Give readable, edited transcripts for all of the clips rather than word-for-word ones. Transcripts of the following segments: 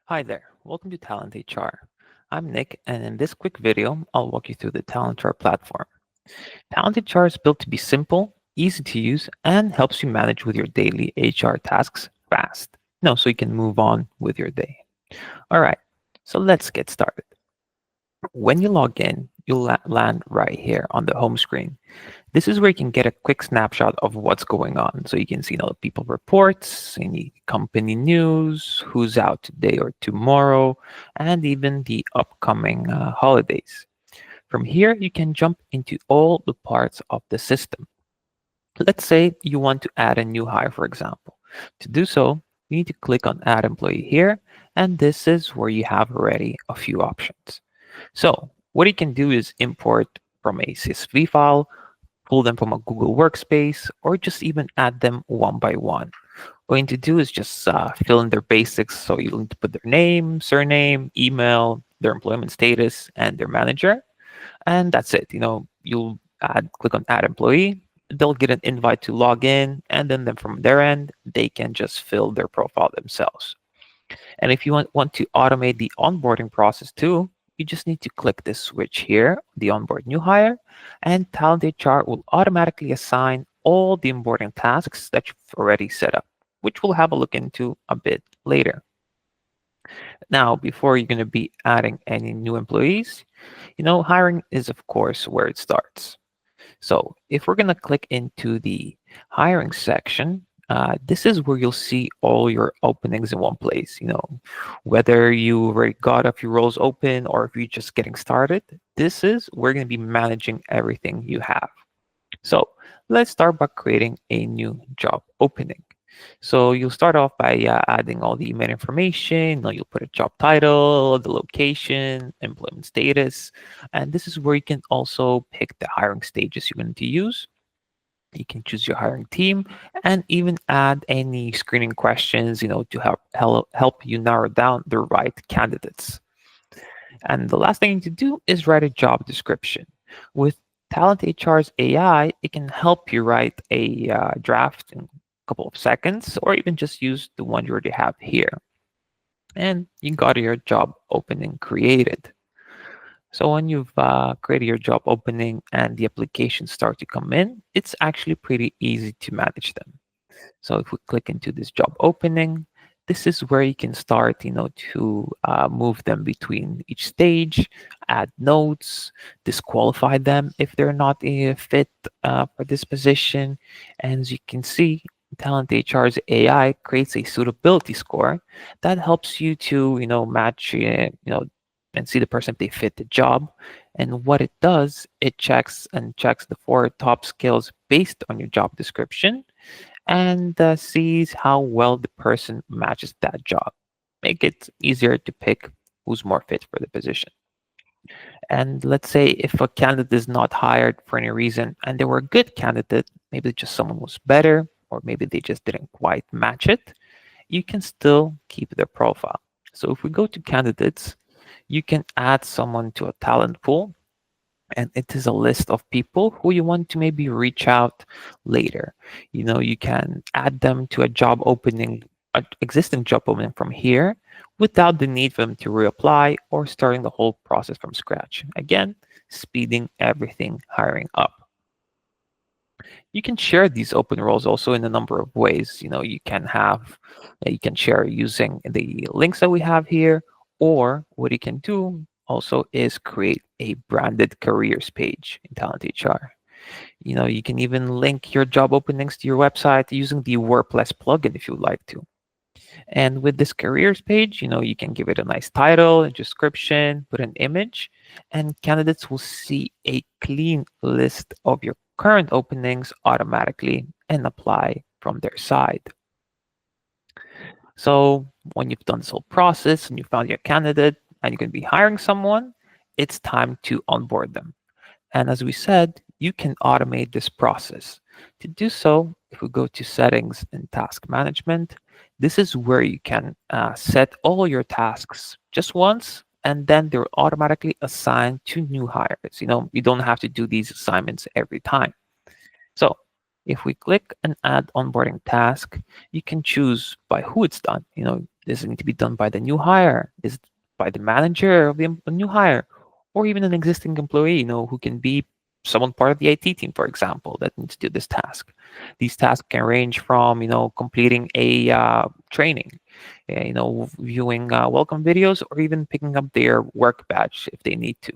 Hi there, welcome to TalentHR. I'm Nick, and in this quick video, I'll walk you through the TalentHR platform. TalentHR is built to be simple, easy to use, and helps you manage with your daily HR tasks fast. So you can move on with your day. All right, so let's get started. When you log in, you'll land right here on the home screen. This is where you can get a quick snapshot of what's going on. So you can see, the people reports, any company news, who's out today or tomorrow, and even the upcoming holidays. From here, you can jump into all the parts of the system. Let's say you want to add a new hire, for example. To do so, you need to click on Add Employee here, and this is where you have already a few options. So what you can do is import from a CSV file, pull them from a Google Workspace, or just even add them one by one. What you need to do is just fill in their basics. So you need to put their name, surname, email, their employment status, and their manager. And that's it. You'll click on Add Employee. They'll get an invite to log in, and then from their end, they can just fill their profile themselves. And if you want to automate the onboarding process too, you just need to click this switch here, the onboard new hire, and TalentHR will automatically assign all the onboarding tasks that you've already set up, which we'll have a look into a bit later. Now, before you're going to be adding any new employees, hiring is of course where it starts. So if we're going to click into the hiring section, this is where you'll see all your openings in one place. Whether you already got a few roles open or if you're just getting started, this is where you're going to be managing everything you have. So let's start by creating a new job opening. So you'll start off by adding all the email information. You'll put a job title, the location, employment status, and this is where you can also pick the hiring stages you're going to use. You can choose your hiring team and even add any screening questions, to help you narrow down the right candidates. And the last thing you need to do is write a job description. With Talent HR's AI, it can help you write a draft in a couple of seconds, or even just use the one you already have here. And you got your job opening created. So when you've created your job opening and the applications start to come in, it's actually pretty easy to manage them. So if we click into this job opening, this is where you can start, to move them between each stage, add notes, disqualify them if they're not a fit for this position. And as you can see, Talent HR's AI creates a suitability score that helps you to, match, and see the person if they fit the job. And what it does, it checks the four top skills based on your job description and sees how well the person matches that job. Make it easier to pick who's more fit for the position. And let's say if a candidate is not hired for any reason and they were a good candidate, maybe just someone was better, or maybe they just didn't quite match it, you can still keep their profile. So if we go to candidates, you can add someone to a talent pool, and it is a list of people who you want to maybe reach out later. You can add them to a job opening, an existing job opening from here without the need for them to reapply or starting the whole process from scratch. Again, speeding everything hiring up. You can share these open roles also in a number of ways. You can share using the links that we have here, or what you can do also is create a branded careers page in Talent HR. You can even link your job openings to your website using the WordPress plugin if you'd like to. And with this careers page, you can give it a nice title, a description, put an image, and candidates will see a clean list of your current openings automatically and apply from their side. So when you've done this whole process and you found your candidate and you're going to be hiring someone, it's time to onboard them. And as we said, you can automate this process. To do so, if we go to settings and task management, this is where you can set all your tasks just once, and then they're automatically assigned to new hires. You don't have to do these assignments every time. So if we click and add onboarding task, you can choose by who it's done. Does it need to be done by the new hire? Is it by the manager of the new hire? Or even an existing employee, who can be someone part of the IT team, for example, that needs to do this task. These tasks can range from, completing a training, viewing welcome videos, or even picking up their work badge if they need to.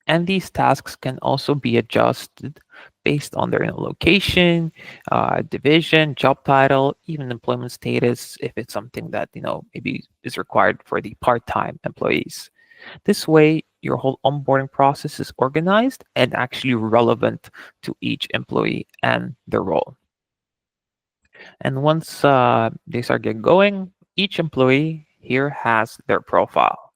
And these tasks can also be adjusted based on their location, division, job title, even employment status, if it's something that maybe is required for the part-time employees. This way, your whole onboarding process is organized and actually relevant to each employee and their role. And once they start getting going, each employee here has their profile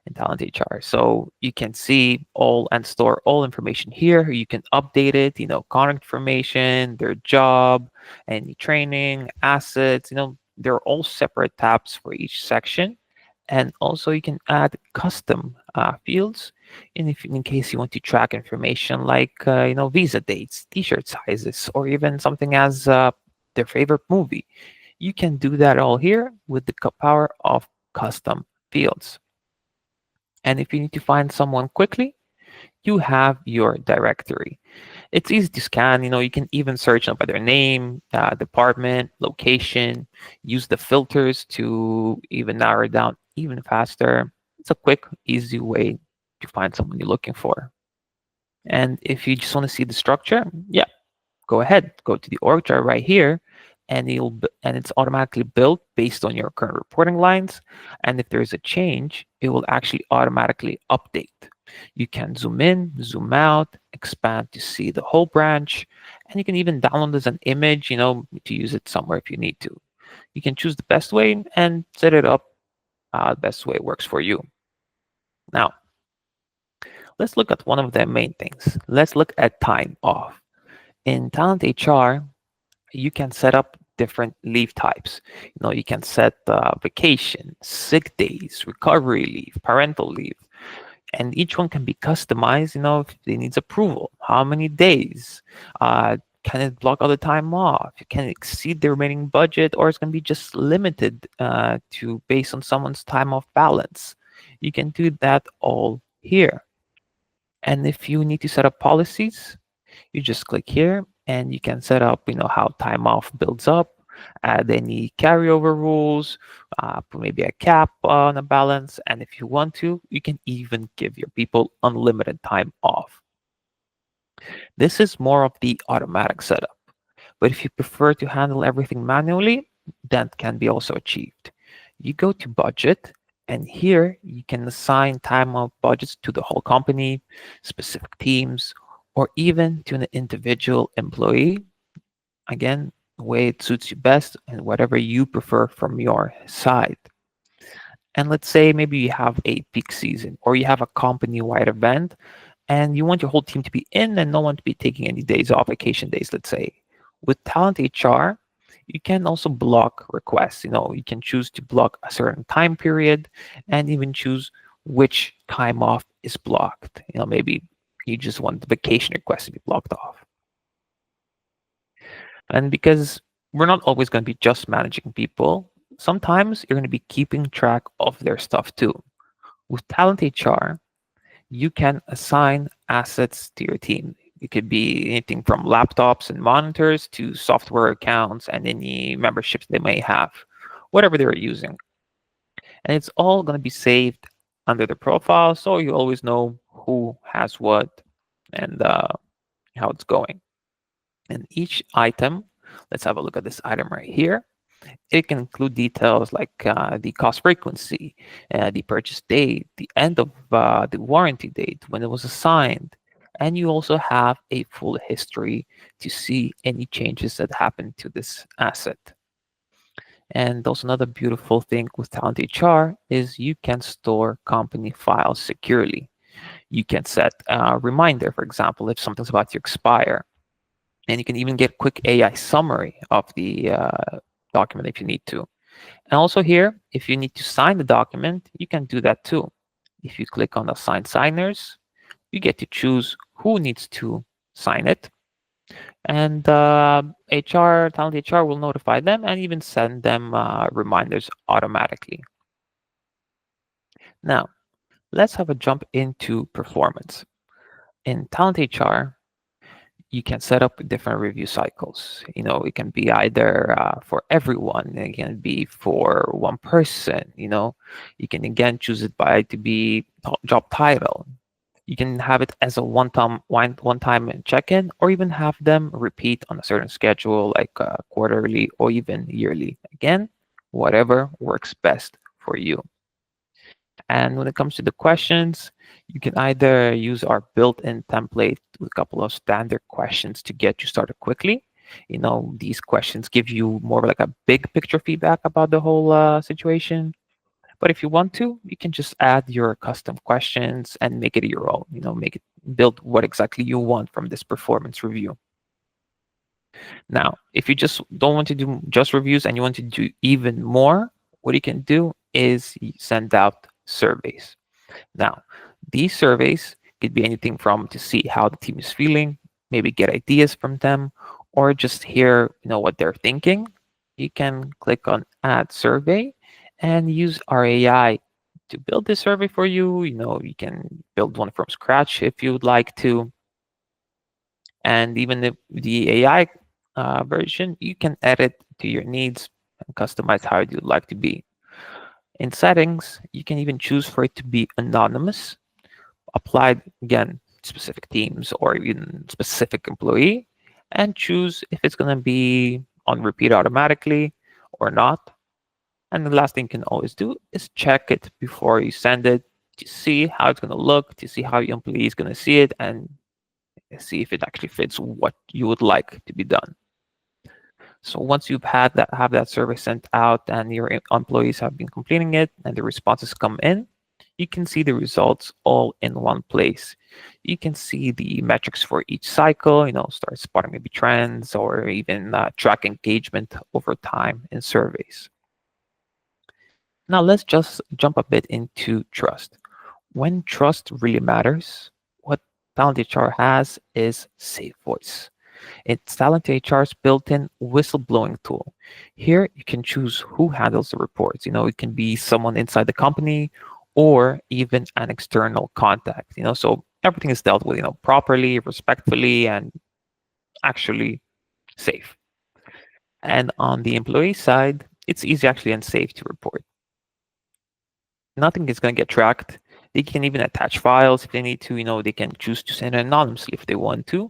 in Talent HR. So you can see all and store all information here. You can update it, contact information, their job, any training, assets, they're all separate tabs for each section. And also you can add custom fields in case you want to track information like, visa dates, t-shirt sizes, or even something as their favorite movie. You can do that all here with the power of custom fields. And if you need to find someone quickly, you have your directory. It's easy to scan. You can even search them by their name, department, location, use the filters to even narrow it down even faster. It's a quick, easy way to find someone you're looking for. And if you just want to see the structure, yeah, go ahead, go to the org chart right here, and it's automatically built based on your current reporting lines. And if there's a change, it will actually automatically update. You can zoom in, zoom out, expand to see the whole branch, and you can even download as an image, to use it somewhere if you need to. You can choose the best way and set it up the best way it works for you. Now, let's look at one of the main things. Let's look at time off. In Talent HR, you can set up different leave types. You can set vacation, sick days, recovery leave, parental leave, and each one can be customized. If it needs approval, how many days, can it block all the time off? Can it exceed the remaining budget, or it's going to be just limited to based on someone's time off balance? You can do that all here. And if you need to set up policies, you just click here and you can set up, how time off builds up, add any carryover rules, put maybe a cap on a balance. And if you want to, you can even give your people unlimited time off. This is more of the automatic setup. But if you prefer to handle everything manually, that can be also achieved. You go to budget, and here you can assign time off budgets to the whole company, specific teams, or even to an individual employee. Again, the way it suits you best and whatever you prefer from your side. And let's say maybe you have a peak season or you have a company-wide event and you want your whole team to be in and no one to be taking any days off, vacation days, let's say. With Talent HR, you can also block requests. You can choose to block a certain time period and even choose which time off is blocked. Maybe you just want the vacation request to be blocked off. And because we're not always going to be just managing people, sometimes you're going to be keeping track of their stuff too. With Talent HR, you can assign assets to your team. It could be anything from laptops and monitors to software accounts and any memberships they may have, whatever they're using. And it's all going to be saved under the profile, so you always know who has what and how it's going. And each item, let's have a look at this item right here. It can include details like the cost frequency, the purchase date, the end of the warranty date, when it was assigned. And you also have a full history to see any changes that happened to this asset. And also another beautiful thing with Talent HR is you can store company files securely. You can set a reminder, for example, if something's about to expire. And you can even get quick AI summary of the document if you need to. And also here, if you need to sign the document, you can do that too. If you click on Assign Signers, you get to choose who needs to sign it. And Talent HR will notify them and even send them reminders automatically. Now, let's have a jump into performance. In Talent HR, you can set up different review cycles. It can be either for everyone, it can be for one person. You can again choose it by to be job title. You can have it as a one-time check-in, or even have them repeat on a certain schedule, like quarterly or even yearly. Again, whatever works best for you. And when it comes to the questions, you can either use our built-in template with a couple of standard questions to get you started quickly. These questions give you more of like a big picture feedback about the whole situation. But if you want to, you can just add your custom questions and make it your own. Make it build what exactly you want from this performance review. Now, if you just don't want to do just reviews and you want to do even more, what you can do is send out surveys. Now, these surveys could be anything from to see how the team is feeling, maybe get ideas from them, or just hear what they're thinking. You can click on Add Survey and use our AI to build this survey for you. You can build one from scratch if you would like to, and even the AI version, you can edit to your needs and customize how you'd like to be. In settings, you can even choose for it to be anonymous, applied again specific teams or even specific employee, and choose if it's going to be on repeat automatically or not. And the last thing you can always do is check it before you send it to see how it's going to look, to see how your employee is going to see it, and see if it actually fits what you would like to be done. So once you've have that survey sent out and your employees have been completing it and the responses come in, you can see the results all in one place. You can see the metrics for each cycle, start spotting maybe trends or even track engagement over time in surveys. Now let's just jump a bit into trust. When trust really matters, what Talent HR has is Safe Voice. It's TalentHR's built-in whistleblowing tool. Here, you can choose who handles the reports. It can be someone inside the company or even an external contact. So everything is dealt with, properly, respectfully, and actually safe. And on the employee side, it's easy actually and safe to report. Nothing is going to get tracked. They can even attach files if they need to. They can choose to send it anonymously if they want to.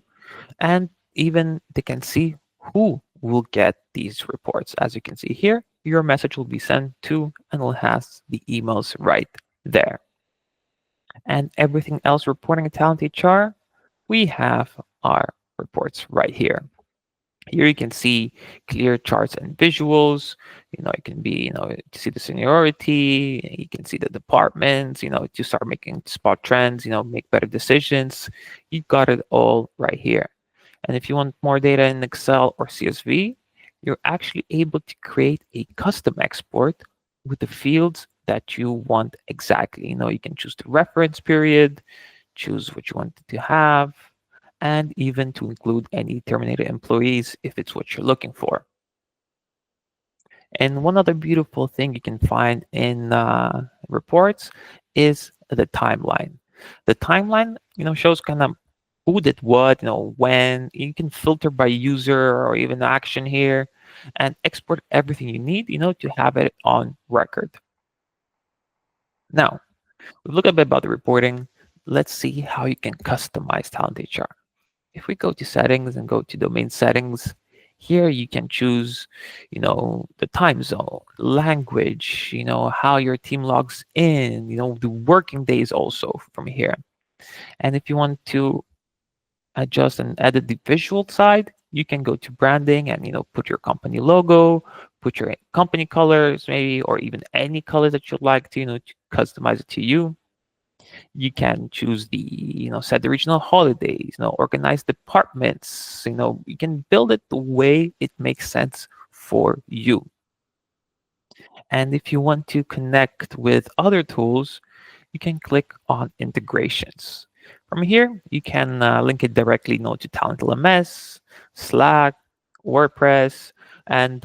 And even they can see who will get these reports. As you can see here, your message will be sent to and will have the emails right there. And everything else reporting at Talent HR, we have our reports right here. Here you can see clear charts and visuals. It can be, to see the seniority. You can see the departments, to start making spot trends, make better decisions. You got it all right here. And if you want more data in Excel or CSV, you're actually able to create a custom export with the fields that you want exactly. You can choose the reference period, choose what you want to have, and even to include any terminated employees if it's what you're looking for. And one other beautiful thing you can find in reports is the timeline. The timeline, shows kind of who did what, when. You can filter by user or even action here and export everything you need, to have it on record. Now, we've looked a bit about the reporting. Let's see how you can customize Talent HR. If we go to settings and go to domain settings, here you can choose, the time zone, language, how your team logs in, the working days also from here. And if you want to adjust and edit the visual side, you can go to branding and, put your company logo, put your company colors maybe, or even any colors that you'd like to, to customize it to you. You can choose the, set the regional holidays, organize departments, you can build it the way it makes sense for you. And if you want to connect with other tools, you can click on integrations. From here, you can link it directly to Talent LMS, Slack, WordPress, and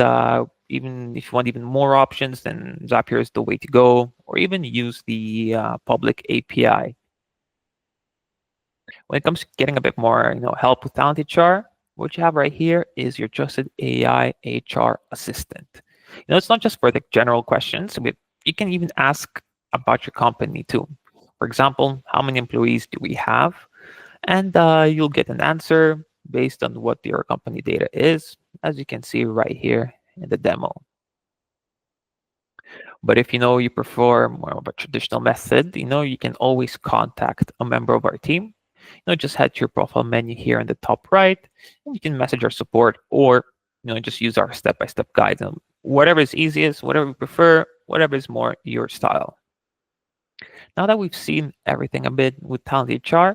even if you want even more options, then Zapier is the way to go, or even use the public API. When it comes to getting a bit more, help with Talent HR, what you have right here is your trusted AI HR assistant. It's not just for the general questions, but you can even ask about your company too. For example, how many employees do we have? And you'll get an answer based on what your company data is, as you can see right here in the demo. But if you prefer more of a traditional method, you can always contact a member of our team. Just head to your profile menu here in the top right, and you can message our support, or just use our step-by-step guide. Whatever is easiest, whatever you prefer, whatever is more your style. Now that we've seen everything a bit with Talent HR,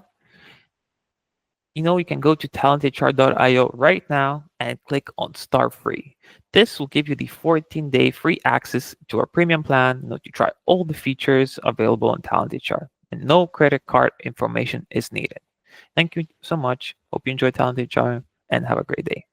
you can go to talenthr.io right now and click on Start Free. This will give you the 14-day free access to our premium plan, to try all the features available on Talent HR, and no credit card information is needed. Thank you so much. Hope you enjoy Talent HR and have a great day.